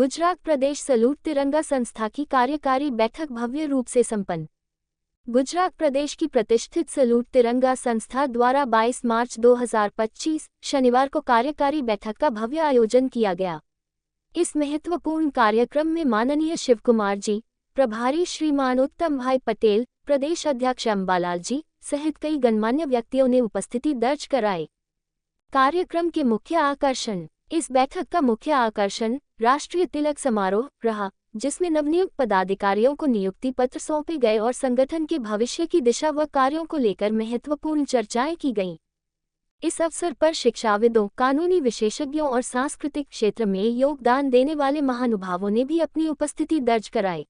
गुजरात प्रदेश salute तिरंगा संस्था की कार्यकारी बैठक भव्य रूप से संपन्न। गुजरात प्रदेश की प्रतिष्ठित सलूट तिरंगा संस्था द्वारा 22 मार्च 2025 शनिवार को कार्यकारी बैठक का भव्य आयोजन किया गया। इस महत्वपूर्ण कार्यक्रम में माननीय शिव कुमार जी, प्रभारी श्रीमान उत्तम भाई पटेल, प्रदेश अध्यक्ष अंबालाल जी सहित कई गणमान्य व्यक्तियों ने उपस्थिति दर्ज कराई। कार्यक्रम के मुख्य आकर्षण। इस बैठक का मुख्य आकर्षण राष्ट्रीय तिलक समारोह रहा, जिसमें नवनियुक्त पदाधिकारियों को नियुक्ति पत्र सौंपे गए और संगठन के भविष्य की दिशा व कार्यों को लेकर महत्वपूर्ण चर्चाएं की गईं। इस अवसर पर शिक्षाविदों, कानूनी विशेषज्ञों और सांस्कृतिक क्षेत्र में योगदान देने वाले महानुभावों ने भी अपनी उपस्थिति दर्ज कराई।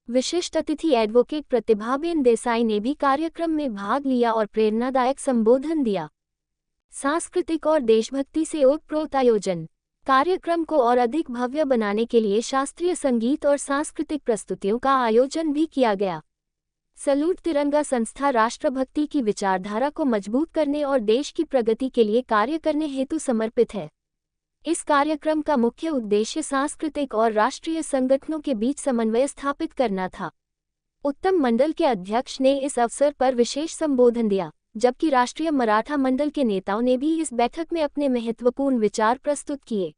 विशिष्ट अतिथि एडवोकेट प्रतिभाबेन देसाई ने भी कार्यक्रम में भाग लिया और प्रेरणादायक संबोधन दिया। सांस्कृतिक और देशभक्ति से ओतप्रोत आयोजन। कार्यक्रम को और अधिक भव्य बनाने के लिए शास्त्रीय संगीत और सांस्कृतिक प्रस्तुतियों का आयोजन भी किया गया। सलूट तिरंगा संस्था राष्ट्रभक्ति की विचारधारा को मजबूत करने और देश की प्रगति के लिए कार्य करने हेतु समर्पित है। इस कार्यक्रम का मुख्य उद्देश्य सांस्कृतिक और राष्ट्रीय संगठनों के बीच समन्वय स्थापित करना था। उत्तम मंडल के अध्यक्ष ने इस अवसर पर विशेष संबोधन दिया, जबकि राष्ट्रीय मराठा मंडल के नेताओं ने भी इस बैठक में अपने महत्वपूर्ण विचार प्रस्तुत किए।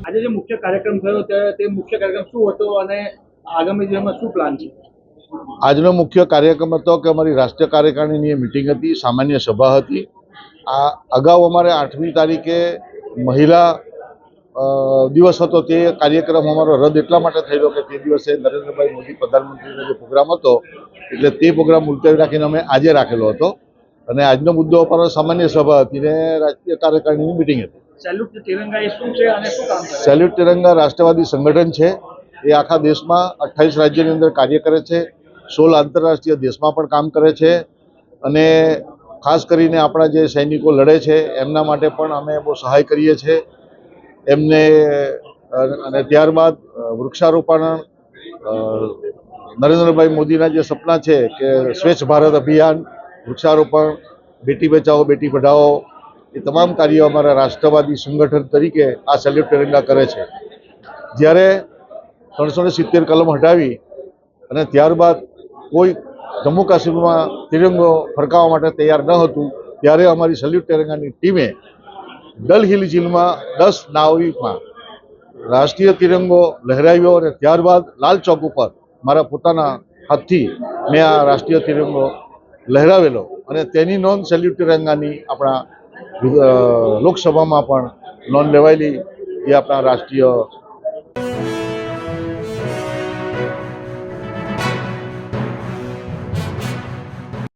आज जो मुख्य कार्यक्रम थयो ते मुख्य कार्यक्रम शुं हतो अने आगामी दिनों शुं प्लान छे? આજનો મુખ્ય કાર્યક્રમ હતો કે અમારી રાષ્ટ્રીય કાર્યકારિણીની મીટિંગ હતી, સામાન્ય સભા હતી। આ અગાઉ અમારે 8મી તારીખે મહિલા દિવસ હતો, તે કાર્યક્રમ અમારો રદ એટલા માટે થયેલો કે તે દિવસે નરેન્દ્રભાઈ મોદી પ્રધાનમંત્રીનો જે પ્રોગ્રામ હતો એટલે તે પ્રોગ્રામ મુલતવી રાખીને અમે આજે રાખેલો હતો અને આજનો મુદ્દો અમારો સામાન્ય સભા હતી ને રાષ્ટ્રીય કાર્યકારિણીની મીટિંગ હતી। સેલ્યુટ तिरंगा એ શું છે અને શું કામ કરે? સેલ્યુટ तिरंगा રાષ્ટ્રવાદી સંગઠન છે। એ આખા દેશમાં 28 રાજ્યોની અંદર કાર્ય કરે છે। 16 આંતરરાષ્ટ્રીય દેશમાં પણ કામ કરે છે અને ખાસ કરીને આપણા જે સૈનિકો લડે છે એમના માટે પણ અમે બહુ સહાય કરીએ છીએ એમને। અને ત્યારબાદ વૃક્ષારોપણ નરેન્દ્રભાઈ મોદીના જે સપના છે કે સ્વચ્છ ભારત અભિયાન, વૃક્ષારોપણ, બેટી બચાવો બેટી પઢાઓ, એ તમામ કાર્યો અમારા રાષ્ટ્રવાદી સંગઠન તરીકે આ સેલ્યુટ तिरंगा કરે છે। જ્યારે 370 કલમ હટાવી અને ત્યારબાદ કોઈ જમ્મુ કાશ્મીરમાં તિરંગો ફરકાવવા માટે તૈયાર ન હતું ત્યારે અમારી સેલ્યુટ तिरंगाની ટીમે ડલ હિલ ઝીલમાં 10 નાવિકમાં રાષ્ટ્રીય તિરંગો લહેરાવ્યો અને ત્યારબાદ લાલ ચોક ઉપર મારા પોતાના હાથથી મેં આ રાષ્ટ્રીય તિરંગો લહેરાવેલો અને તેની નોંધ સેલ્યુટ तिरंगाની આપણા લોકસભામાં પણ નોંધ લેવાયેલી। એ આપણા રાષ્ટ્રીય